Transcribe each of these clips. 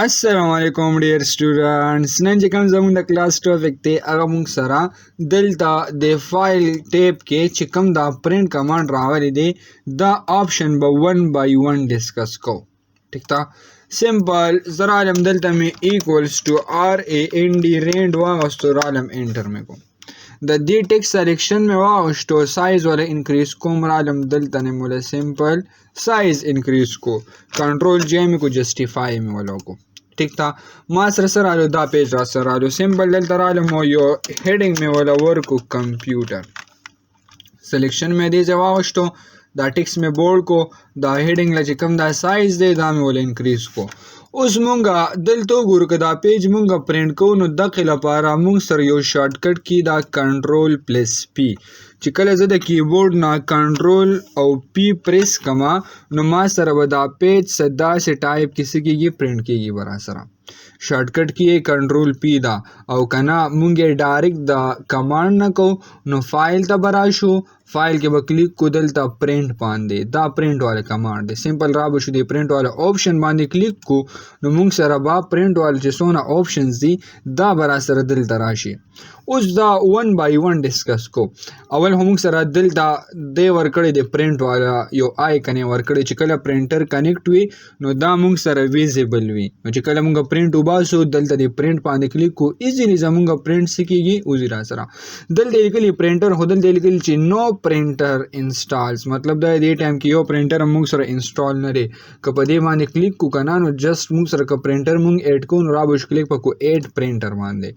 السلام علیکم ډیر سټوډنټس نن چې کوم زموږ د کلاس ټاپک دی هغه موږ سره دلته د فایل ټیب کې چې کوم دا پرنٹ کمانډ راغلی دی دا آپشن به 1 by 1 ډسکس کو ٹھیک تا سمپل زرا علم دلته می ایکوالز ټو RAND رینډ واغستو رالم انټر می کو د دې ټیکس سلیکشن می واغشتو سایز ولا انکریز کوم رالم دلته نه مولا سمپل سایز انکریز کو کنټرول جے می کو جسټیفای می ولا کو ٹھیک تا ما سره رالو دا پیج را سره رالو سمپل دلته رالم یو هیډینګ می ولا ورکو کمپیوټر سلیکشن می دی واغشتو دا ټیکس می بورډ کو دا هیډینګ لچ کم دا سایز دی دا می ول انکریز کو اوس مونږه دلته ګورو که دا پیج مونږه پرنٹ کوو نو دغه لپاره مونږ سره یو شارټ کټ کی دا کنټرول پلس پی چې کله زه د کیبورډ نه کنټرول او پی پریس کما نو ما سره به دا پیج صدا سے ټایپ کسی کیږي پرنٹ کیږي برا سره شارټ کټ کی کنټرول پی دا او کنا مونږه ډایرکټ دا کمانډ نه کو نو فایل ته برا شو فایل کې به کلیک کو دلته پرنٹ باندې دا پرنٹ والا کمانډ دی سمپل را به شو دی پرنٹ والا آپشن باندې کلیک کو نو مونږ سره با پرنٹ والا چې څونه آپشنز دي دا برا سره دلته راشي اوس دا 1 by 1 ډسکس کو اول هم سره دلته د ورکړی دی پرنٹ والا یو آیکن ورکړی چې کله پرنټر کنیکټ وي نو دا مونږ سره ویزیبل وي نو چې کله مونږ پرنٹ وباسو دلته دی پرنٹ باندې کلیک کو ایزیلی زمونږ پرنٹ سکیږي اوزی را سره دلته لیکلی پرنټر هدل دی لیکلی چې نو پرنټر انسټالز مطلب دا دې ټایم کې یو پرنټر موږ سره انسټال نه دی که په دې باندې کلیک کو کنه نو جست موږ سره که پرنټر موږ اډ کو نو را به کلیک پکو اډ پرنټر باندې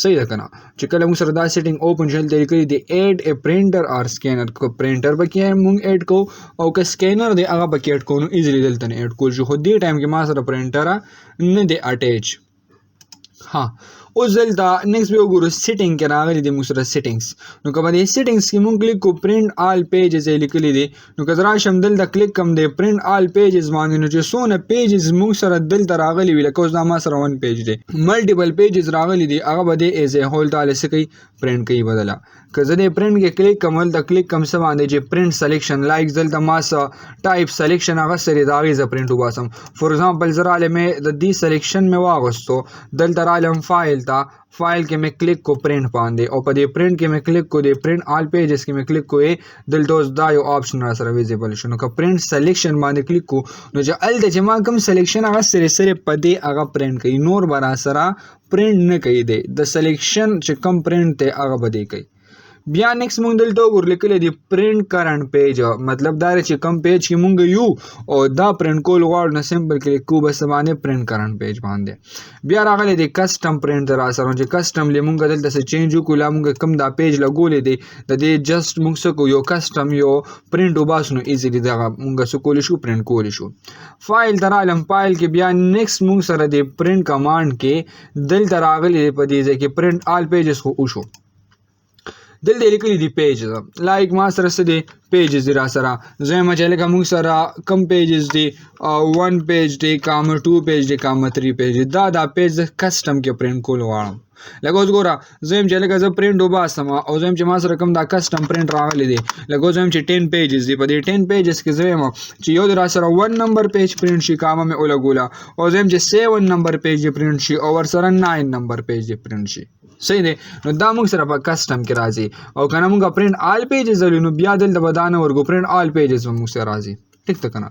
صحیح ده کنه چې کله موږ سره دا سیټینګ اوپن شول دی لیکلی دی اډ ا پرنټر اور سکینر کو پرنټر پکې موږ اډ کو او که سکینر دی هغه پکې اډ کو نو ایزیلی دلته نه اډ کول شو خو دې ټایم کې ما سره پرنټر نه دی اٹیچ ها اوس دلته نیکسٹ به وګورو سیټینګ کې راغلی دی موږ سره سیټینګز نو که په دې سیټینګز کې موږ کلیک کو پرنٹ آل پیجز یې لیکلی دی نو که زه راشم دلته کلیک کوم دی پرنٹ آل پیجز باندې نو چې څونه پیجز موږ سره دلته راغلی وي لکه اوس دا ما سره 1 پیج دی ملټیپل پیجز راغلی دی هغه به دی ایز ا هول تعالی څه کوي پرنٹ کوي بدله که زه دې پرنٹ کې کلیک کوم دلته کلیک کوم څه باندې چې پرنٹ سلیکشن لایک دلته ما څه ټایپ سلیکشن هغه سره د هغې زه پرنٹ وباسم فور ایگزامپل زه رالم د دې سلیکشن مې واغوستو دلته رالم فایل ته فایل کې مې کلیک کو پرنٹ باندې او په دې پرنٹ کې مې کلیک کو د پرنٹ آل پیجز کې مې کلیک کوې دلته اوس دا یو آپشن را سره ویزیبل شو نو که پرنٹ سلیکشن باندې کلیک کو نو چې هلته چې ما کوم سلیکشن هغه سره په دې هغه پرنٹ کوي نور به را سره پرنٹ نه کوي دی د سلیکشن چې کوم پرنٹ دی هغه به دی کوي بیا نیکسٹ مونږ دلته وګورو لیکلی دی پرنٹ کرنٹ پیج مطلب دا چې کوم پیج کې مونږ یو او دا پرنٹ کول غواړو نو سمپل کلیک کو بس باندې پرنٹ کرنٹ پیج باندې بیا راغلی دی کسټم پرنٹ را سره چې کسټم لی مونږ دلته څه چینج وکړو لا مونږ کوم دا پیج لګولی دی د دې جست مونږ څه کو یو کسټم یو پرنٹ وباسو نو ایزیلی دغه مونږ څه کولی شو پرنٹ کولی شو فایل ته رالم فایل کې بیا نیکسٹ مونږ سره دی پرنٹ کمانډ کې دلته راغلی دی په دې ځای کې پرنٹ آل پیجز خو وشو دلته لیکلی دی پیجز لایک ما سره څه دی پیجز دی را سره زه ما چې لکه موږ سره کم پیجز دی 1 پیج دی کاما 2 پیج دی کاما 3 پیج دی دا پیج کسټم کې پرنٹ کول غواړم لکه اوس ګوره زه یم چې لکه زه پرنٹ وباسم او زه یم چې ما سره کوم دا کسټم پرنٹ راغلی دی لکه اوس یم چې 10 پیجز دی په دې 10 پیجز کې زه یم چې یو د را سره 1 نمبر پیج پرنٹ شي کاما مې ولګوله او زه یم چې 7 نمبر پیج دی پرنٹ شي او ور سره 9 نمبر پیج دی پرنٹ شي صحیح دی نو دا موږ سره په کسټم کې راځي او کنه موږ پرنٹ آل پیجز ولې نو بیا دلته به دا نه ورګو پرنٹ آل پیجز به موږ سره راځي ټیک ده کنه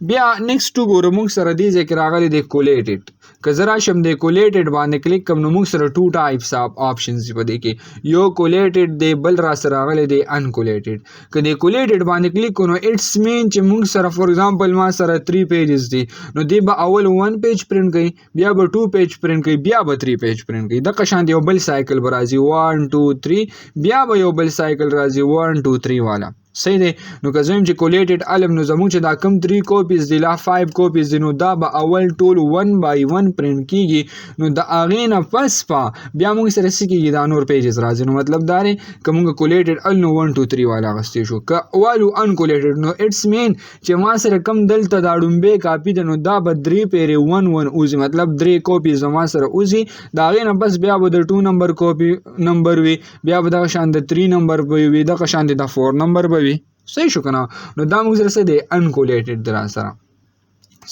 بیا نیکسٹ وګورو موږ سره دې ځای کې راغلی دی کولیټډ که زه راشم دی کولیټډ باندې کلیک کوم نو موږ سره 2 ټایپس آف آپشنز دي په دې کې یو کولیټډ دی بل را سره راغلی دی انکولیټډ که دی کولیټډ باندې کلیک کو نو اټس مین چې موږ سره فور ایگزامپل ما سره 3 پیجز دي نو دی به اول 1 پیج پرنٹ کوي بیا به 2 پیج پرنٹ کوي بیا به 3 پیج پرنٹ کوي دغه شان یو بل سایکل به راځي 1 2 3 بیا به یو بل سایکل راځي 1 2 3 والا صحیح دی نو که زه یم چې کولیټډ علم نو زموږ چې دا کم 3 کوپیز دی لا 5 کوپیز دی نو دا به اول ټول 1 by 1 پرنٹ کیږي نو د هغې نه پس بیا موږ سره څه کیږي دا نور پیجز راځي نو مطلب دا دی که موږ کولیټډ ال نو 1 2 3 والا اخیستی شو که والو انکولیټډ نو اټس مین چې ما سره کم دلته دا ډومبې کاپي ده نو دا به 3 پیرې 1 1 اوزي مطلب 3 کوپیز ما سره اوزي د هغې نه پس بیا به د 2 نمبر کوپی نمبر وي بیا به دغه شان د 3 نمبر به وي دغه شان د 4 نمبر به وي صحیح شو کنه نو دا موږ سره څه دی انکولیټډ دی را سره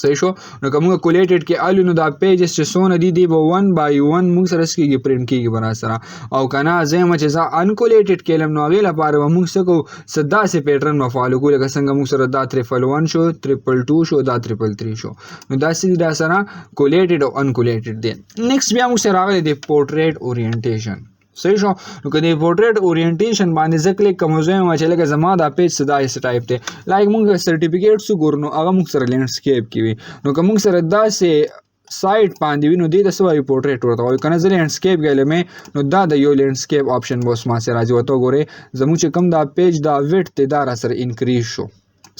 صحیح شو. نو که موږ کولیټډ کې الو نو دا پیجز چې څونه دي دی به 1 by 1 موږ سره سکیږي پرینټ کیږي برا سره او کنه زه ما چې ځا انکولیټډ کلم نو غیله لپاره به موږ سکو صدا سي پیټرن ما فالو کوله که څنګه موږ سره دا 311 شو 222 شو دا 333 شو نو دا سې دا سره کولیټډ او انکولیټډ دي. نیکسټ بیا موږ سره راغلي دی پورټریټ اورینټیشن. صحیح شو. نو که د پورټریټ اورینټیشن باندې زه کلیک کوم زه ما چې لکه زما دا پیج صدا ایس ټایپ دی لایک موږ سرټیفیکیټ سو ګورنو هغه موږ سره لینډسکیپ کی وي نو که موږ سره دا سه سایت باندې وینو دې د سوای پورټریټ ورته وای کنه زه لینډسکیپ غلې مې نو دا د یو لینډسکیپ آپشن بوس ما سره راځي وته ګوره زموږ چې کم دا پیج دا ویډت ته دا سره انکریز شو.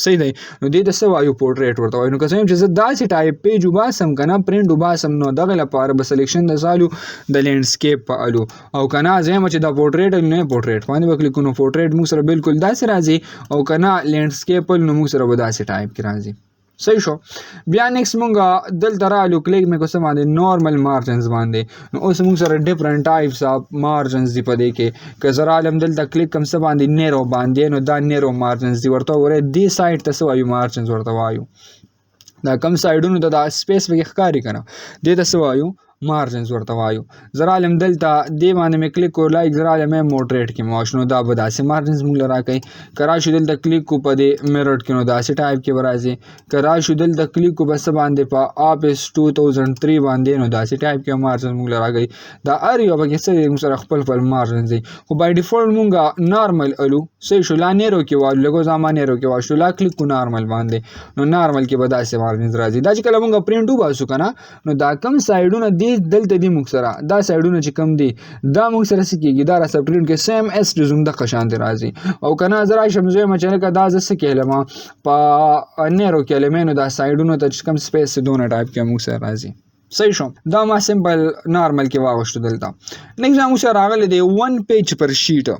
صحیح دی. نو دې د سوایو پورټریټ ورته وای نو که څنګه چې زه داسې ټایپ پیج وباسم کنه پرینټ وباسم نو دغه لپاره به سلیکشن د سالو د لینډسکیپ په الو او کنه زه ما چې دا پورټریټ نه پورټریټ باندې وکړم نو پورټریټ موږ سره بالکل داسې راځي او کنه لینډسکیپ نو موږ سره به داسې ټایپ کې راځي. صحیح شو. بیا نیکسټ مونږه دلته رالو کلیک مې کوم باندې نورمال مارجنز باندې نو اوس موږ سره ډیفرنٹ ټایپس اف مارجنز دی پدې کې که زه رالم دلته کلیک کوم څه باندې نیرو باندې نو دا نیرو مارجنز دی ورته وره دی سایت ته سوایو مارجنز ورته وایو دا کم سایډونو ته دا سپیس وګ ښکاری کنه دې ته سوایو مارجنز ورته وایو. زرالم دلته دی باندې مې کلیک کو لایک زرالم موډریټ کې ماشنو دا به داسې مارجنز موږ لرا کوي کرا شو دلته کلیک کو په دې میرټ کې نو داسې ټایپ کې ورازي کرا شو دلته کلیک کو بس باندې په اپس 2003 باندې نو داسې ټایپ کې مارجنز موږ لرا کوي دا ار یو به څه موږ سره خپل مارجنز دي خو بای ډیفالت موږ نارمل الو سې شو لا نیرو کې والو لګو زما نیرو کې واشو لا کلیک کو نارمل باندې نو نارمل کې به داسې مارجنز راځي دا چې کله موږ پرینټ وباسو کنه نو دا کم سایډونه دلته دی موږ سره دا سایډونه چې کم دي دا موږ سره سکیږي دا را سپرینټ کې سیم اس ریزوم د قشان دی راځي او کنه زرا شمزه مچنه کا دا ز سکیلم په نیرو کلمې نو دا سایډونه ته کم سپیس دونه ټایپ کې موږ سره راځي. صحیح شو. دا ما سمپل نارمل کې واغشتو دلته. نیکسټ موږ سره راغلی دی 1 پیج پر شیټ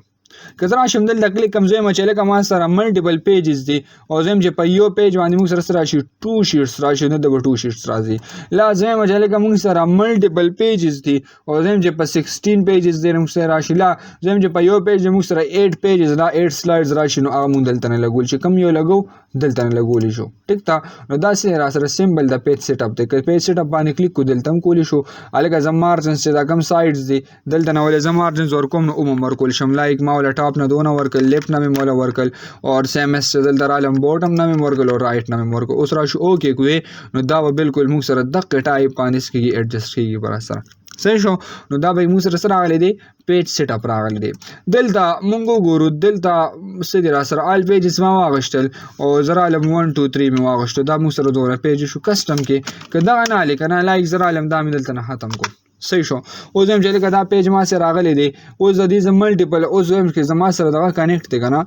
که زه راشم دلته کلیک کوم زه چې لکه ما سره ملټیپل پیجز دي او زه چې په یو پیج باندې موږ سره راشي 2 شیټس راشي نه د 2 شیټس راځي لا زه چې لکه موږ سره ملټیپل پیجز دي او زه چې په 16 پیجز دي موږ سره راشي لا زه چې په یو پیج موږ سره 8 پیجز لا 8 سلایډز راشي نو هغه موږ دلته نه لګول چې کم یو لګو دلته نه لګول شو ټیک تا نو دا سره سره سیمبل د پیج سیټ اپ دی که پیج سیټ اپ باندې کلیک کو دلته هم کولی شو الګا زم مارجنز چې دا کم سایډز دي دلته نه ولې زم مارجنز ورکوم نو عمر کول شم لایک ما ول ټاپ نه دونه ورکل لیفت نه مولا ورکل اور سیم اس دلته عالم بوټم نه ورکل او رائټ نه ورکل اوس راشو اوکے کوی نو دا بالکل موږ سره دغه ټایپ باندې کیږي ایڈجسټ کیږي پر سره. صحیح شو. نو دا به موږ سره راغلی دی پیج سیټ اپ راغلی دی دلته موږ ګورو دلته سدي را سره آل پیجز ما واغشتل او زرا علم 1 2 3 می واغشتو دا موږ سره دوه پیج شو کسٹم کې کدا نه لیکنه لایک زرا علم دا می دلته نه ختم کو. صحیح شو. اوس هم چې دا پیج ما سره راغلی دی اوس د دې ملټیپل اوس هم چې زما سره دغه کنیکټ دی کنه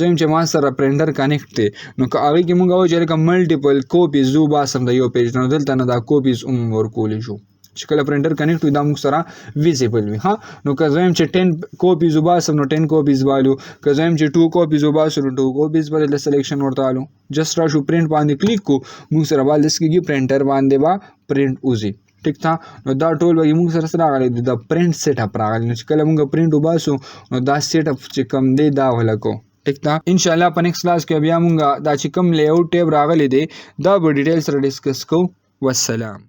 زم چې ما سره پرینټر کنیکټ دی نو که هغه کې مونږ او چې ملټیپل کاپیز زو باسم د یو پیج نو دلته نه دا کاپیز ورکول شو چې کله پرینټر کنیکټ وي دا موږ سره ویزیبل وي ها نو که زم چې 10 کاپیز وباسم نو 10 کاپیز والو که زم چې 2 کاپیز وباسم نو 2 کاپیز بدل سلیکشن ورته والو جست را شو پرینټ باندې کلیک کو موږ سره بل دسکیږي پرینټر باندې با پرینټ اوزي ټیک تا نو دا ټول به موږ سره راغلی د پرینټ سیټ اپ راغلی نو چې کله موږ پرینټ وباسو نو دا سیټ اپ چې کم دی دا ولکو ټیک تا ان شاء الله په نیکسټ کلاس کې بیا موږ دا چې کم لیاوټ ټیب راغلی دی دا به ډیټیل سره ډیسکس کوو. والسلام.